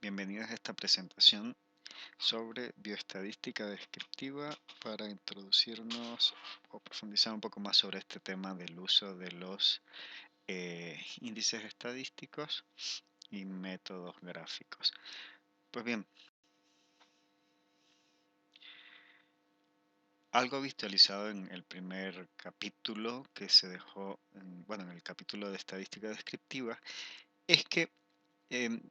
Bienvenidos a esta presentación sobre bioestadística descriptiva para introducirnos o profundizar un poco más sobre este tema del uso de los índices estadísticos y métodos gráficos. Pues bien, algo visualizado en el primer capítulo que se dejó, en el capítulo de estadística descriptiva, es que em,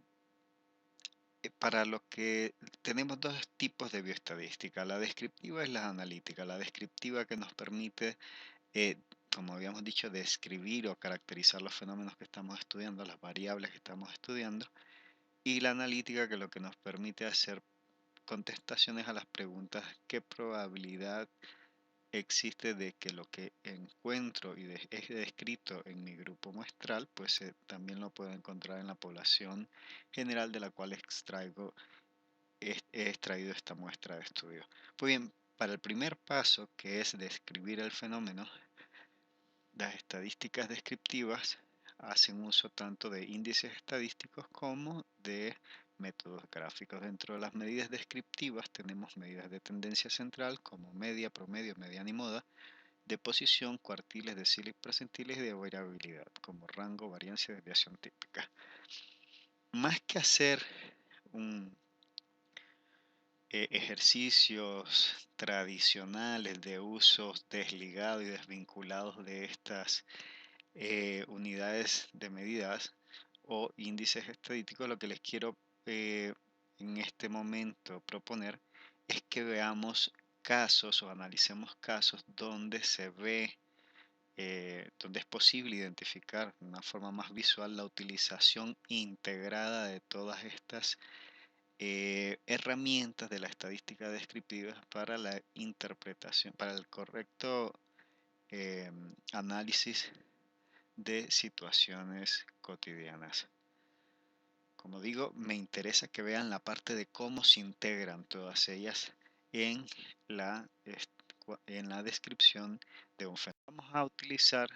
para lo que tenemos dos tipos de bioestadística. La descriptiva es la analítica. La descriptiva que nos permite, eh, como habíamos dicho, describir o caracterizar los fenómenos que estamos estudiando, las variables que estamos estudiando. Y la analítica que lo que nos permite hacer contestaciones a las preguntas: ¿qué probabilidad existe de que lo que encuentro y es descrito en mi grupo muestral, pues también lo puedo encontrar en la población general de la cual he extraído esta muestra de estudio? Pues bien, para el primer paso, que es describir el fenómeno, las estadísticas descriptivas hacen uso tanto de índices estadísticos como de métodos gráficos. Dentro de las medidas descriptivas tenemos medidas de tendencia central como media, promedio, mediana y moda, de posición, cuartiles, deciles, percentiles y de variabilidad como rango, variancia y desviación típica. Más que hacer un ejercicios tradicionales de usos desligados y desvinculados de estas unidades de medidas o índices estadísticos, lo que les quiero en este momento proponer es que veamos casos o analicemos casos donde se ve, donde es posible identificar de una forma más visual la utilización integrada de todas estas herramientas de la estadística descriptiva para la interpretación, para el correcto análisis de situaciones cotidianas. Como digo, me interesa que vean la parte de cómo se integran todas ellas en la, en la descripción de un fenómeno. Vamos a utilizar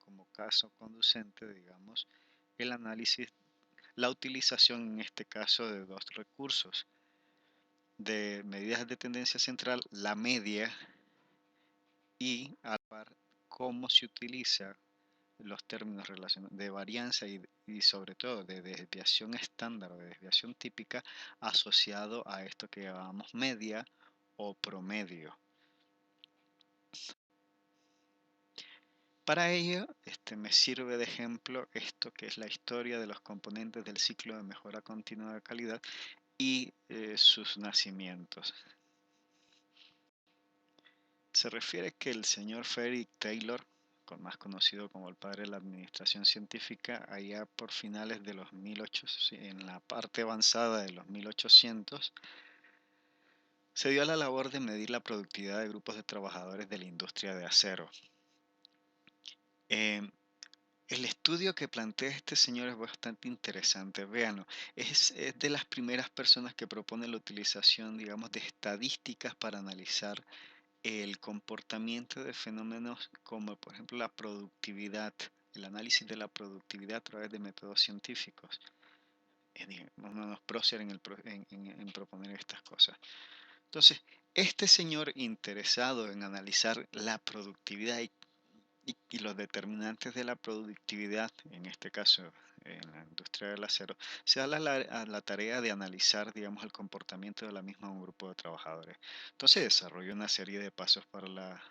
como caso conducente, digamos, el análisis, la utilización en este caso de dos recursos de medidas de tendencia central: la media, y a la par cómo se utiliza los términos relacionados de varianza y sobre todo de desviación estándar o de desviación típica asociado a esto que llamamos media o promedio. Para ello, me sirve de ejemplo esto que es la historia de los componentes del ciclo de mejora continua de calidad y sus nacimientos. Se refiere que el señor Frederick Taylor, más conocido como el padre de la administración científica, allá por finales de los 1800, en la parte avanzada de los 1800, se dio a la labor de medir la productividad de grupos de trabajadores de la industria de acero. Eh, el estudio que plantea este señor es bastante interesante, véanlo. Es de las primeras personas que propone la utilización, digamos, de estadísticas para analizar el comportamiento de fenómenos como por ejemplo la productividad, el análisis de la productividad a través de métodos científicos. No nos prócer en proponer estas cosas. Entonces, este señor interesado en analizar la productividad y los determinantes de la productividad, en este caso en la industria del acero, se da a la tarea de analizar, digamos, el comportamiento de la misma un grupo de trabajadores. Entonces desarrolla una serie de pasos para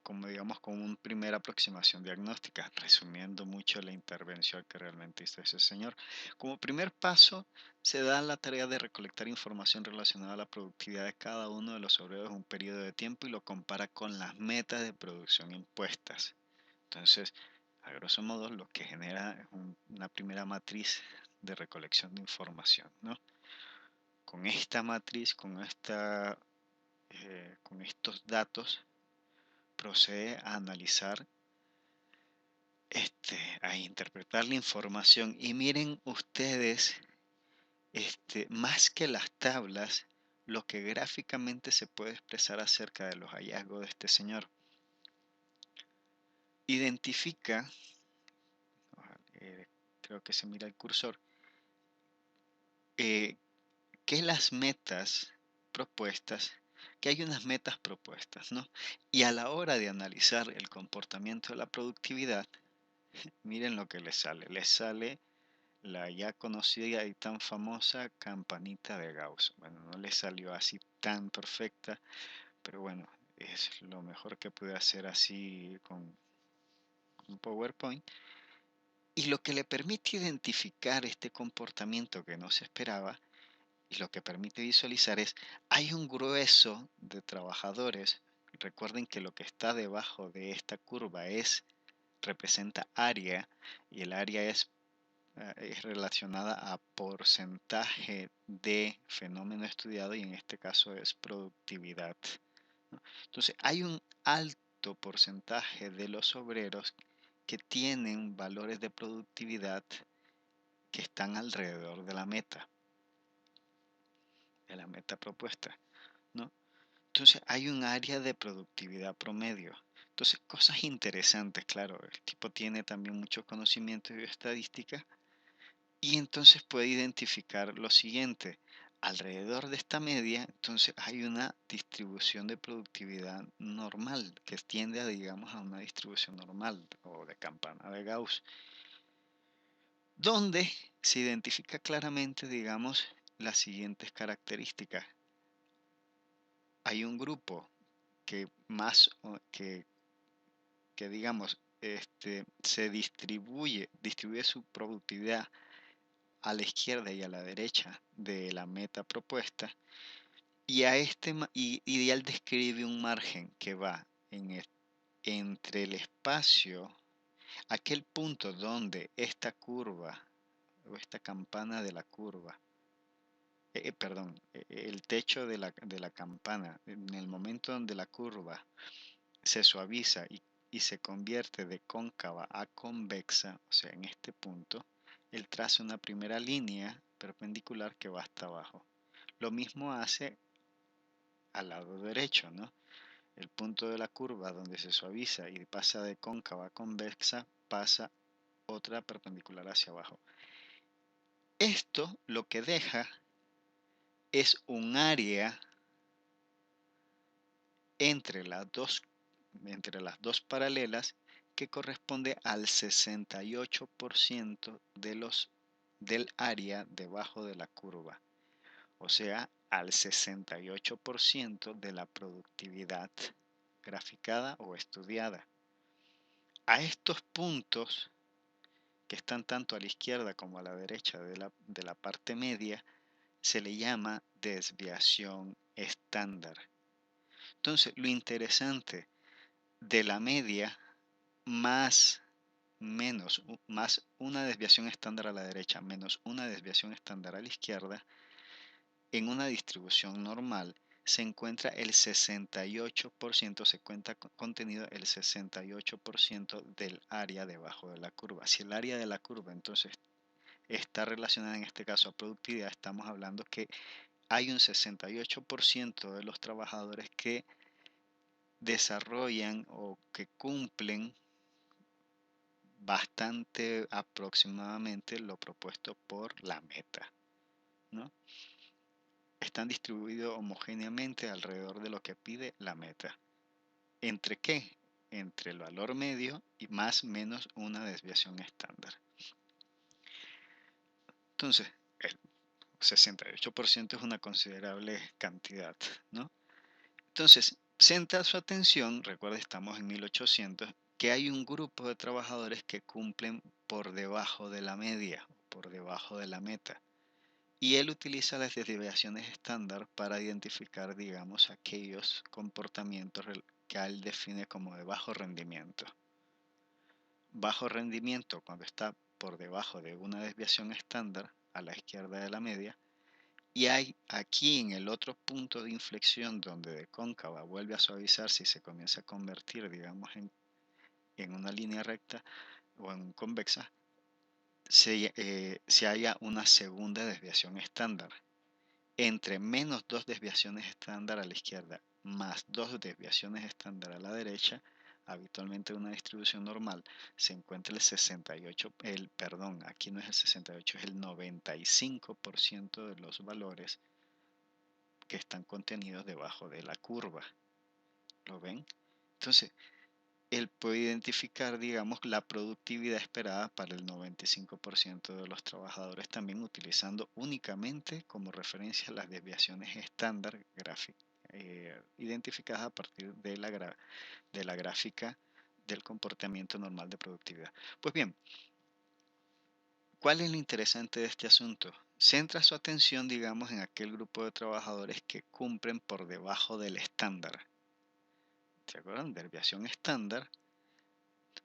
como digamos, con una primera aproximación diagnóstica, resumiendo mucho la intervención que realmente hizo ese señor. Como primer paso, se da la tarea de recolectar información relacionada a la productividad de cada uno de los obreros en un periodo de tiempo y lo compara con las metas de producción impuestas. Entonces, a grosso modo, lo que genera es una primera matriz de recolección de información, ¿no? Con esta matriz, con estos datos, procede a analizar, a interpretar la información. Y miren ustedes, más que las tablas, lo que gráficamente se puede expresar acerca de los hallazgos de este señor. Identifica, creo que se mira el cursor, eh, que las metas propuestas, que hay unas metas propuestas, ¿no? Y a la hora de analizar el comportamiento de la productividad, miren lo que les sale. Les sale la ya conocida y tan famosa campanita de Gauss. Bueno, no le salió así tan perfecta, pero bueno, es lo mejor que pude hacer así con un PowerPoint. Y lo que le permite identificar este comportamiento que no se esperaba y lo que permite visualizar es, hay un grueso de trabajadores. Recuerden que lo que está debajo de esta curva representa área y el área es relacionada a porcentaje de fenómeno estudiado y en este caso es productividad, ¿no? Entonces, hay un alto porcentaje de los obreros que tienen valores de productividad que están alrededor de la meta propuesta, ¿no? Entonces, hay un área de productividad promedio. Entonces, cosas interesantes, claro, el tipo tiene también mucho conocimiento de estadística. Y entonces puede identificar lo siguiente. Alrededor de esta media, entonces hay una distribución de productividad normal que tiende a, digamos, a una distribución normal o de campana de Gauss, donde se identifica claramente, digamos, las siguientes características. Hay un grupo que que digamos, se distribuye su productividad a la izquierda y a la derecha de la meta propuesta y él describe un margen que va entre el espacio, aquel punto donde esta curva o esta campana de la curva, perdón, el techo de la campana, en el momento donde la curva se suaviza y se convierte de cóncava a convexa, o sea, en este punto, él traza una primera línea perpendicular que va hasta abajo. Lo mismo hace al lado derecho, ¿no? El punto de la curva donde se suaviza y pasa de cóncava a convexa, pasa otra perpendicular hacia abajo. Esto lo que deja es un área entre entre las dos paralelas que corresponde al 68% del área debajo de la curva, o sea, al 68% de la productividad graficada o estudiada. A estos puntos, que están tanto a la izquierda como a la derecha de la parte media, se le llama desviación estándar. Entonces, lo interesante de la media más más una desviación estándar a la derecha menos una desviación estándar a la izquierda, en una distribución normal se encuentra el 68%, se cuenta contenido el 68% del área debajo de la curva. Si el área de la curva entonces está relacionada en este caso a productividad, estamos hablando que hay un 68% de los trabajadores que desarrollan o que cumplen bastante aproximadamente lo propuesto por la meta, ¿no? Están distribuidos homogéneamente alrededor de lo que pide la meta. ¿Entre qué? Entre el valor medio y más menos una desviación estándar. Entonces, el 68% es una considerable cantidad, ¿no? Entonces, centra su atención, recuerda, estamos en 1800, que hay un grupo de trabajadores que cumplen por debajo de la media, por debajo de la meta. Y él utiliza las desviaciones estándar para identificar, digamos, aquellos comportamientos que él define como de bajo rendimiento. Bajo rendimiento cuando está por debajo de una desviación estándar a la izquierda de la media. Y hay aquí en el otro punto de inflexión donde de cóncava vuelve a suavizarse y se comienza a convertir, digamos, en una línea recta o en convexa, se halla una segunda desviación estándar. Entre menos dos desviaciones estándar a la izquierda más dos desviaciones estándar a la derecha, habitualmente en una distribución normal, se encuentra el 68, perdón, aquí no es el 68, es el 95% de los valores que están contenidos debajo de la curva. ¿Lo ven? Entonces, él puede identificar, digamos, la productividad esperada para el 95% de los trabajadores, también utilizando únicamente como referencia las desviaciones estándar identificadas a partir de la gráfica del comportamiento normal de productividad. Pues bien, ¿cuál es lo interesante de este asunto? Centra su atención, digamos, en aquel grupo de trabajadores que cumplen por debajo del estándar. ¿Se acuerdan? Desviación estándar,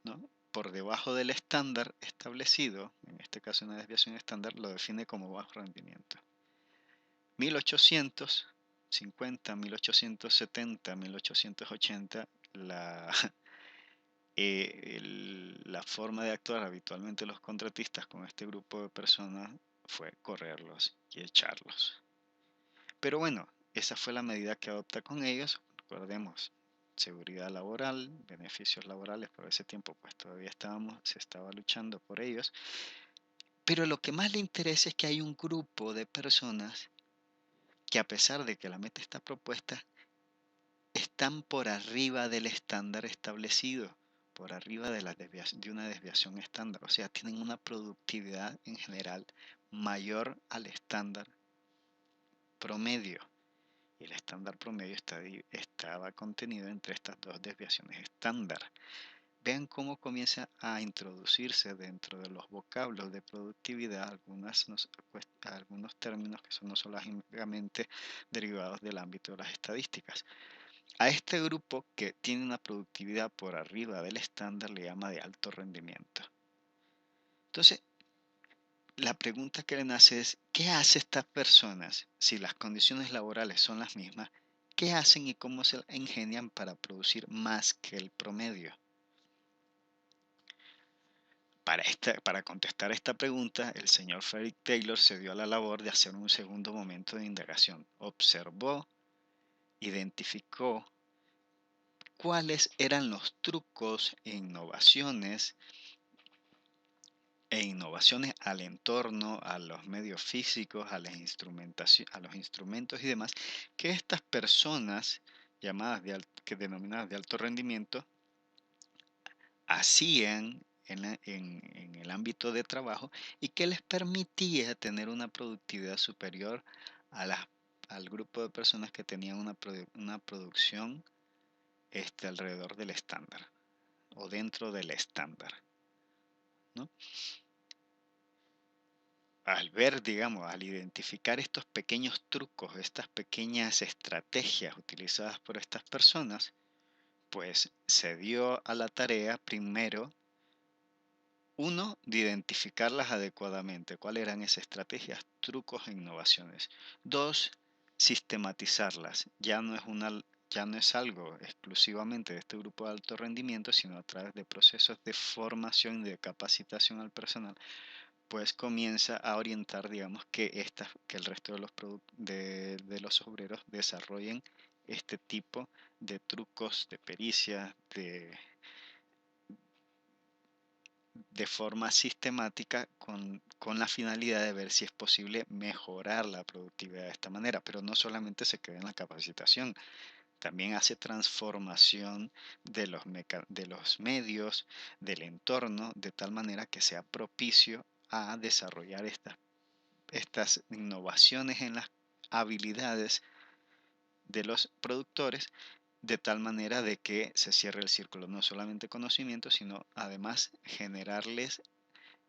¿no? Por debajo del estándar establecido, en este caso una desviación estándar, lo define como bajo rendimiento. 1850, 1870, 1880, la forma de actuar habitualmente los contratistas con este grupo de personas fue correrlos y echarlos. Pero bueno, esa fue la medida que adopta con ellos. Recordemos, seguridad laboral, beneficios laborales, por ese tiempo pues todavía se estaba luchando por ellos. Pero lo que más le interesa es que hay un grupo de personas que, a pesar de que la meta está propuesta, están por arriba del estándar establecido, por arriba de una desviación estándar. O sea, tienen una productividad en general mayor al estándar promedio. Y el estándar promedio estaba contenido entre estas dos desviaciones estándar. Vean cómo comienza a introducirse dentro de los vocablos de productividad algunos términos que son no solamente derivados del ámbito de las estadísticas. A este grupo que tiene una productividad por arriba del estándar le llama de alto rendimiento. Entonces, la pregunta que le nace es, ¿qué hacen estas personas si las condiciones laborales son las mismas? ¿Qué hacen y cómo se ingenian para producir más que el promedio? Para contestar esta pregunta, el señor Frederick Taylor se dio a la labor de hacer un segundo momento de indagación. Observó, identificó cuáles eran los trucos e innovaciones al entorno, a los medios físicos, a a los instrumentos y demás, que estas personas denominadas de alto rendimiento hacían en el ámbito de trabajo y que les permitía tener una productividad superior a al grupo de personas que tenían una producción alrededor del estándar o dentro del estándar, ¿no? Al ver, digamos, al identificar estos pequeños trucos, estas pequeñas estrategias utilizadas por estas personas, pues se dio a la tarea primero, uno, de identificarlas adecuadamente, cuáles eran esas estrategias, trucos e innovaciones. Dos, sistematizarlas. Ya no es algo exclusivamente de este grupo de alto rendimiento, sino a través de procesos de formación y de capacitación al personal, pues comienza a orientar, digamos, que el resto de de los obreros desarrollen este tipo de trucos, de pericias, de forma sistemática con la finalidad de ver si es posible mejorar la productividad de esta manera. Pero no solamente se queda en la capacitación, también hace transformación de los medios, del entorno, de tal manera que sea propicio a desarrollar estas innovaciones en las habilidades de los productores, de tal manera de que se cierre el círculo, no solamente conocimiento, sino además generarles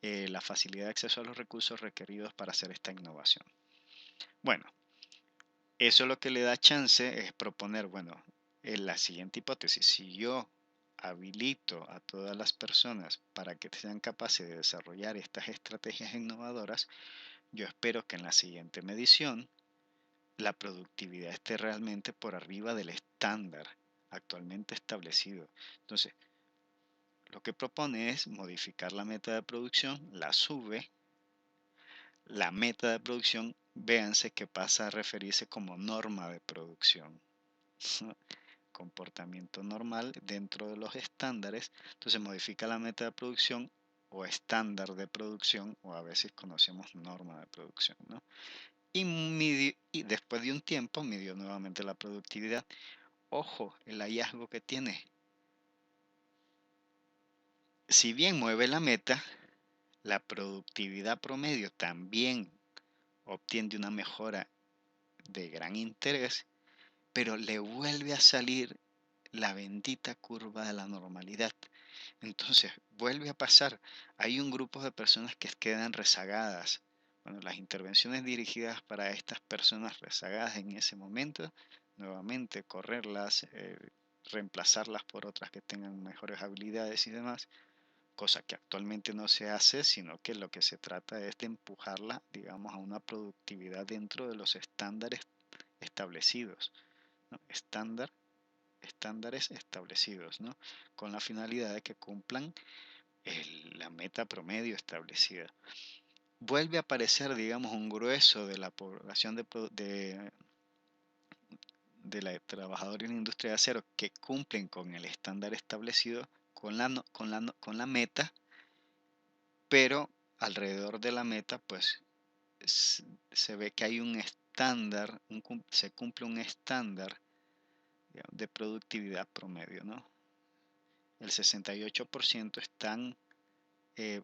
la facilidad de acceso a los recursos requeridos para hacer esta innovación. Bueno, eso lo que le da chance es proponer, bueno, en la siguiente hipótesis, si yo habilito a todas las personas para que sean capaces de desarrollar estas estrategias innovadoras, yo espero que en la siguiente medición la productividad esté realmente por arriba del estándar actualmente establecido. Entonces, lo que propone es modificar la meta de producción, la sube, la meta de producción, véanse que pasa a referirse como norma de producción, ¿no? comportamiento normal dentro de los estándares. Entonces modifica la meta de producción o estándar de producción, o a veces conocemos norma de producción, ¿no? Y después de un tiempo midió nuevamente la productividad. Ojo, el hallazgo que tiene. Si bien mueve la meta, la productividad promedio también obtiene una mejora de gran interés, pero le vuelve a salir la bendita curva de la normalidad. Entonces, vuelve a pasar. Hay un grupo de personas que quedan rezagadas. Bueno, las intervenciones dirigidas para estas personas rezagadas en ese momento, nuevamente correrlas, reemplazarlas por otras que tengan mejores habilidades y demás, cosa que actualmente no se hace, sino que lo que se trata es de empujarla, digamos, a una productividad dentro de los estándares establecidos, ¿no? Estándares establecidos, ¿no? Con la finalidad de que cumplan la meta promedio establecida. Vuelve a aparecer, digamos, un grueso de la población de la trabajadora en la industria de acero que cumplen con el estándar establecido, con la meta, pero alrededor de la meta, pues se ve que hay un estándar, se cumple un estándar, digamos, de productividad promedio, ¿no? El 68% están eh,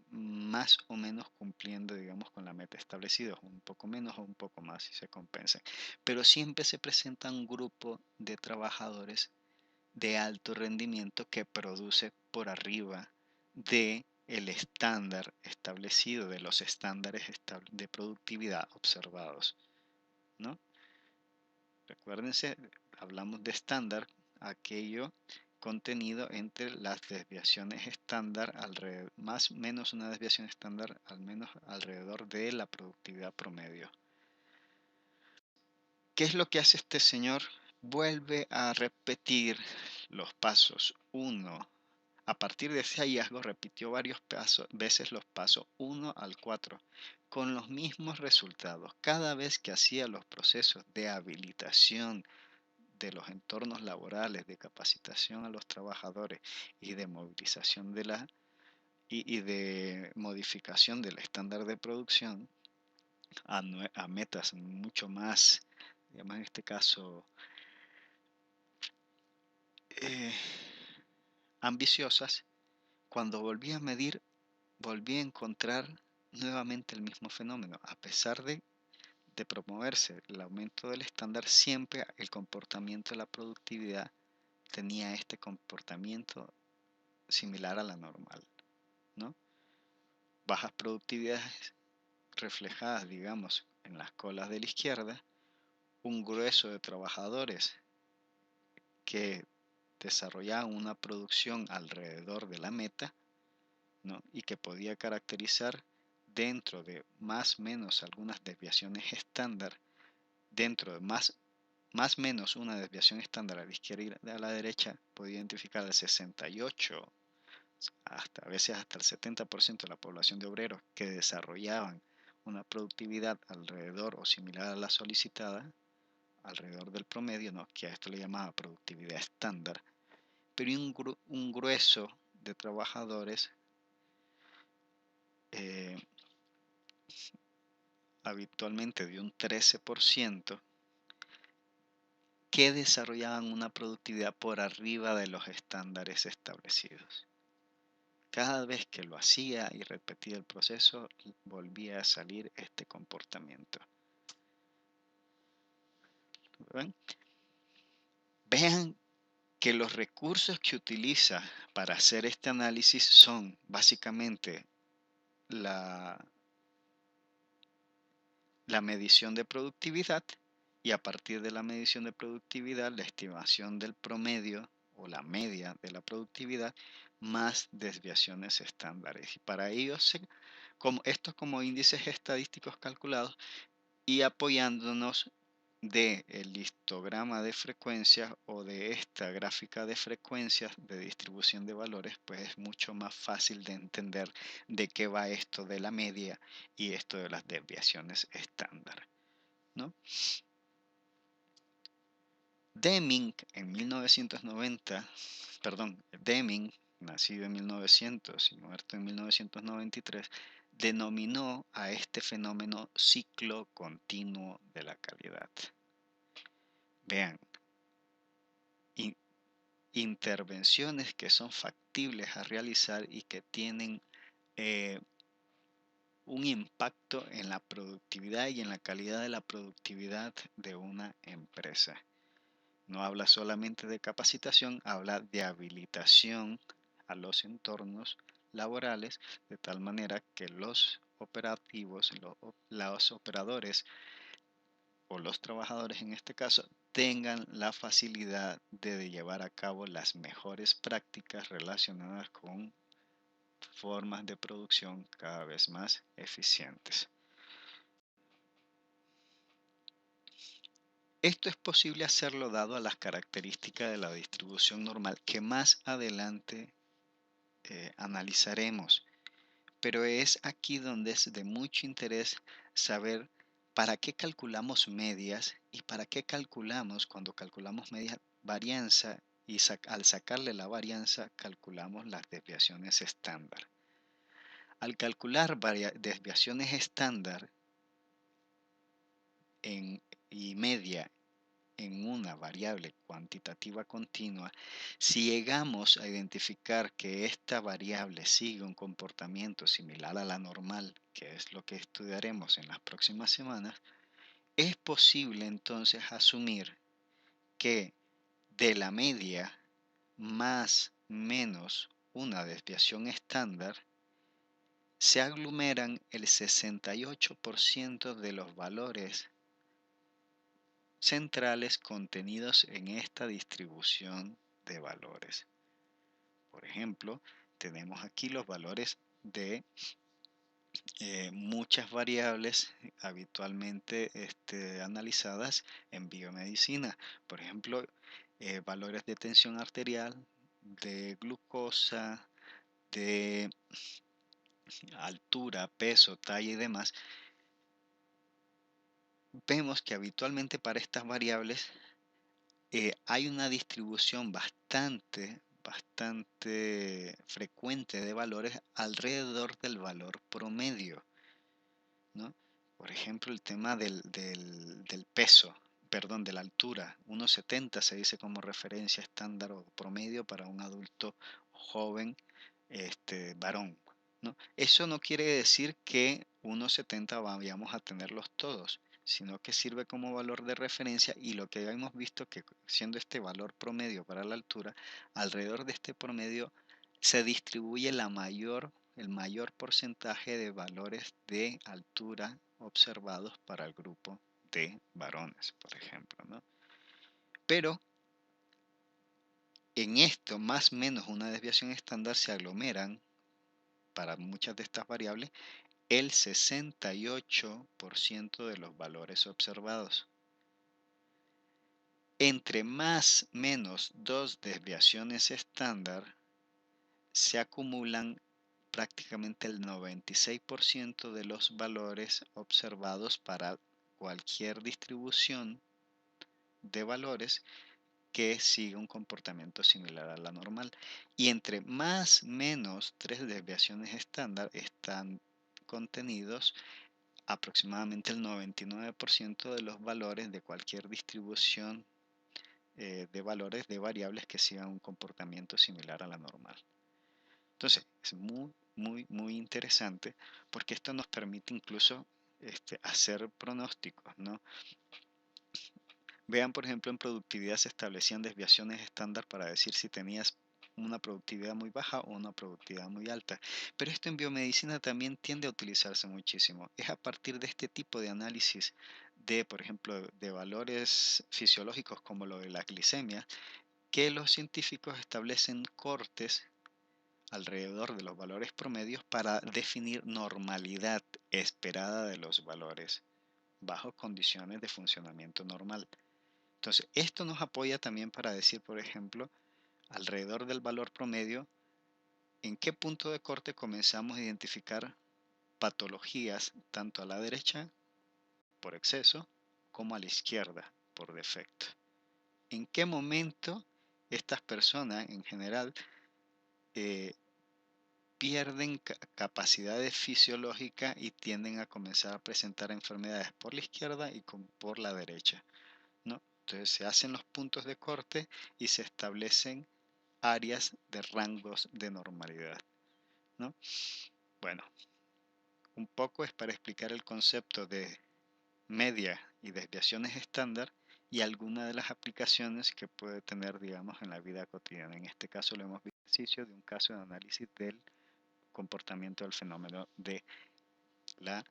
más o menos cumpliendo, digamos, con la meta establecida, un poco menos o un poco más si se compensa. Pero siempre se presenta un grupo de trabajadores de alto rendimiento que produce por arriba de el estándar establecido, de los estándares de productividad observados, ¿no? Recuérdense, hablamos de estándar, aquello contenido entre las desviaciones estándar, más o menos una desviación estándar, al menos alrededor de la productividad promedio. ¿Qué es lo que hace este señor? Vuelve a repetir los pasos 1. A partir de ese hallazgo repitió varios veces los pasos 1 al 4 con los mismos resultados. Cada vez que hacía los procesos de habilitación de los entornos laborales, de capacitación a los trabajadores y de movilización y de modificación del estándar de producción a metas mucho más, digamos en este caso, eh, ambiciosas. Cuando volví a medir, volví a encontrar nuevamente el mismo fenómeno. A pesar de promoverse el aumento del estándar, siempre el comportamiento de la productividad tenía este comportamiento similar a la normal, ¿no? Bajas productividades reflejadas, digamos, en las colas de la izquierda, un grueso de trabajadores que desarrollaban una producción alrededor de la meta, ¿no? Y que podía caracterizar dentro de más o menos algunas desviaciones estándar, dentro de más o menos una desviación estándar a la izquierda y a la derecha, podía identificar el 68, a veces hasta el 70% de la población de obreros que desarrollaban una productividad alrededor o similar a la solicitada, alrededor del promedio, ¿no? Que a esto le llamaba productividad estándar, pero hay un grueso de trabajadores, eh, habitualmente de un 13%, que desarrollaban una productividad por arriba de los estándares establecidos. Cada vez que lo hacía y repetía el proceso, volvía a salir este comportamiento. ¿Ven? Vean que los recursos que utiliza para hacer este análisis son básicamente la, la medición de productividad, y a partir de la medición de productividad, la estimación del promedio o la media de la productividad más desviaciones estándares. Y para ello, estos como índices estadísticos calculados, y apoyándonos de el histograma de frecuencias o de esta gráfica de frecuencias de distribución de valores, pues es mucho más fácil de entender de qué va esto de la media y esto de las desviaciones estándar, ¿no? Deming en 1990, perdón, Deming, nacido en 1900 y muerto en 1993, denominó a este fenómeno ciclo continuo de la calidad. Vean, in- intervenciones que son factibles a realizar y que tienen eh, un impacto en la productividad y en la calidad de la productividad de una empresa. No habla solamente de capacitación, habla de habilitación a los entornos laborales, de tal manera que los operativos, los operadores o los trabajadores en este caso, tengan la facilidad de llevar a cabo las mejores prácticas relacionadas con formas de producción cada vez más eficientes. Esto es posible hacerlo dado a las características de la distribución normal que más adelante analizaremos, pero es aquí donde es de mucho interés saber para qué calculamos medias y para qué calculamos, cuando calculamos medias, varianza y al sacarle la varianza calculamos las desviaciones estándar. Al calcular desviaciones estándar y media en una variable cuantitativa continua, si llegamos a identificar que esta variable sigue un comportamiento similar a la normal, que es lo que estudiaremos en las próximas semanas, es posible entonces asumir que de la media más menos una desviación estándar, se aglomeran el 68% de los valores centrales contenidos en esta distribución de valores. Por ejemplo, tenemos aquí los valores de muchas variables habitualmente analizadas en biomedicina. Por ejemplo, valores de tensión arterial, de glucosa, de altura, peso, talla y demás. Vemos que habitualmente para estas variables hay una distribución bastante frecuente de valores alrededor del valor promedio, ¿no? Por ejemplo, el tema del peso, perdón, de la altura. 1,70 se dice como referencia estándar o promedio para un adulto joven, varón, ¿no? Eso no quiere decir que 1,70 vayamos a tenerlos todos, sino que sirve como valor de referencia y lo que hemos visto que siendo este valor promedio para la altura, alrededor de este promedio se distribuye el mayor porcentaje de valores de altura observados para el grupo de varones, por ejemplo, ¿no? Pero en esto, más o menos una desviación estándar, se aglomeran para muchas de estas variables el 68% de los valores observados. Entre más o menos dos desviaciones estándar, se acumulan prácticamente el 96% de los valores observados para cualquier distribución de valores que siga un comportamiento similar a la normal. Y entre más menos tres desviaciones estándar están contenidos aproximadamente el 99% de los valores de cualquier distribución de valores de variables que sigan un comportamiento similar a la normal. Entonces, es muy interesante porque esto nos permite incluso hacer pronósticos, ¿no? Vean, por ejemplo, en productividad se establecían desviaciones estándar para decir si tenías una productividad muy baja o una productividad muy alta. Pero esto en biomedicina también tiende a utilizarse muchísimo. Es a partir de este tipo de análisis de, por ejemplo, de valores fisiológicos como lo de la glicemia, que los científicos establecen cortes alrededor de los valores promedios para definir normalidad esperada de los valores bajo condiciones de funcionamiento normal. Entonces, esto nos apoya también para decir, por ejemplo, alrededor del valor promedio, en qué punto de corte comenzamos a identificar patologías tanto a la derecha por exceso como a la izquierda por defecto. en qué momento estas personas en general eh, pierden capacidades fisiológicas y tienden a comenzar a presentar enfermedades por la izquierda y por la derecha, ¿no? Entonces se hacen los puntos de corte y se establecen áreas de rangos de normalidad, ¿no? Bueno, un poco es para explicar el concepto de media y desviaciones estándar y algunas de las aplicaciones que puede tener, digamos, en la vida cotidiana. En este caso lo hemos visto ejercicio de un caso de análisis del comportamiento del fenómeno de la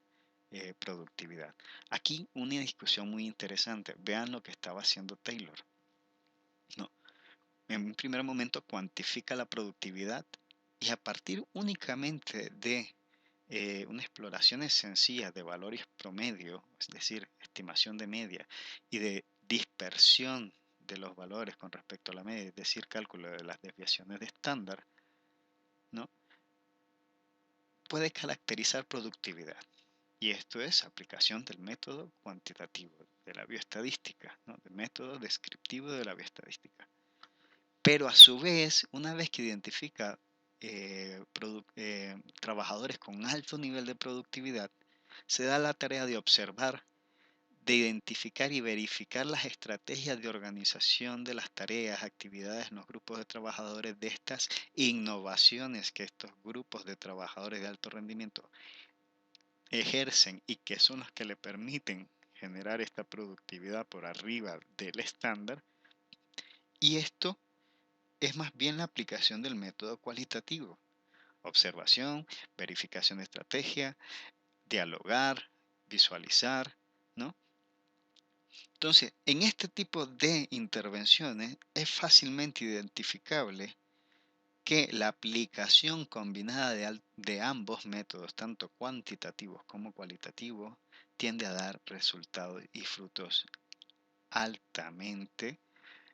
productividad. Aquí una discusión muy interesante. Vean lo que estaba haciendo Taylor. No, en un primer momento cuantifica la productividad y a partir únicamente de una exploración sencilla de valores promedio, es decir, estimación de media y de dispersión de los valores con respecto a la media, es decir, cálculo de las desviaciones de estándar, ¿no? Puede caracterizar productividad. Y esto es aplicación del método cuantitativo de la bioestadística, ¿no? Del método descriptivo de la bioestadística. Pero a su vez, una vez que identifica trabajadores con alto nivel de productividad, se da la tarea de observar, de identificar y verificar las estrategias de organización de las tareas, actividades en los grupos de trabajadores, de estas innovaciones que estos grupos de trabajadores de alto rendimiento ejercen y que son los que le permiten generar esta productividad por arriba del estándar. Y esto es más bien la aplicación del método cualitativo. Observación, verificación de estrategia, dialogar, visualizar, ¿no? Entonces, en este tipo de intervenciones es fácilmente identificable que la aplicación combinada de ambos métodos, tanto cuantitativos como cualitativos, tiende a dar resultados y frutos altamente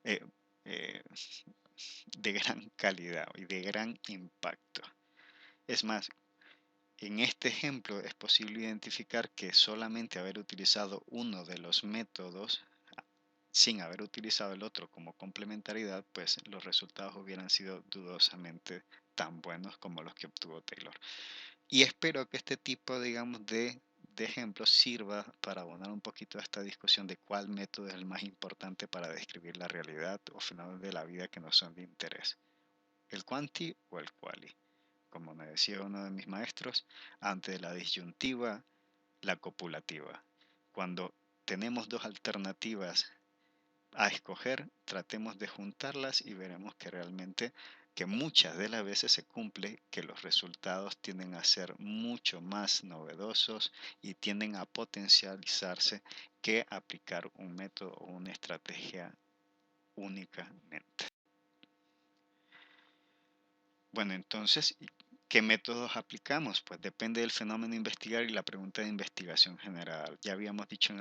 eh, eh, de gran calidad y de gran impacto. Es más, en este ejemplo es posible identificar que solamente haber utilizado uno de los métodos sin haber utilizado el otro como complementariedad, pues los resultados hubieran sido dudosamente tan buenos como los que obtuvo Taylor. Y espero que este tipo, digamos, de ejemplos sirva para abonar un poquito a esta discusión de cuál método es el más importante para describir la realidad o fenómenos de la vida que nos son de interés, el quanti o el quali. Como me decía uno de mis maestros, ante la disyuntiva, la copulativa. Cuando tenemos dos alternativas a escoger, tratemos de juntarlas y veremos que realmente, que muchas de las veces se cumple, que los resultados tienden a ser mucho más novedosos y tienden a potencializarse que aplicar un método o una estrategia únicamente. Bueno, entonces, ¿qué métodos aplicamos? Pues depende del fenómeno a investigar y la pregunta de investigación general. Ya habíamos dicho en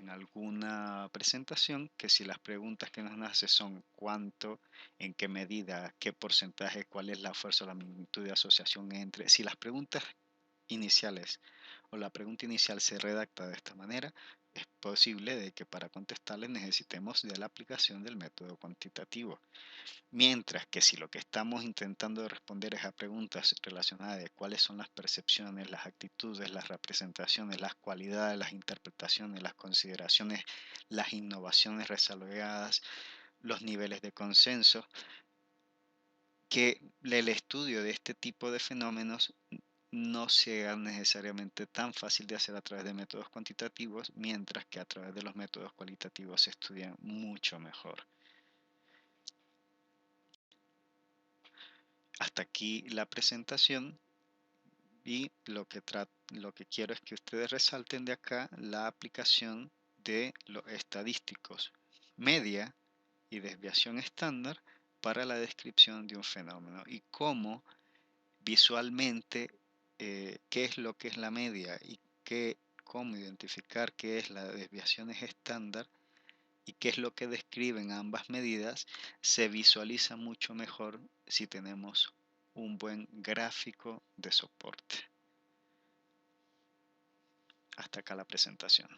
alguna presentación que si las preguntas que nos hace son cuánto, en qué medida, qué porcentaje, cuál es la fuerza o la magnitud de asociación entre, si las preguntas iniciales o la pregunta inicial se redacta de esta manera, es posible de que para contestarle necesitemos de la aplicación del método cuantitativo. Mientras que si lo que estamos intentando responder es a preguntas relacionadas de cuáles son las percepciones, las actitudes, las representaciones, las cualidades, las interpretaciones, las consideraciones, las innovaciones desarrolladas, los niveles de consenso, que el estudio de este tipo de fenómenos no sea necesariamente tan fácil de hacer a través de métodos cuantitativos, mientras que a través de los métodos cualitativos se estudian mucho mejor. Hasta aquí la presentación. Y lo que quiero es que ustedes resalten de acá la aplicación de los estadísticos media y desviación estándar para la descripción de un fenómeno y cómo visualmente qué es lo que es la media y cómo identificar qué es la desviación estándar y qué es lo que describen ambas medidas se visualiza mucho mejor si tenemos un buen gráfico de soporte. Hasta acá la presentación.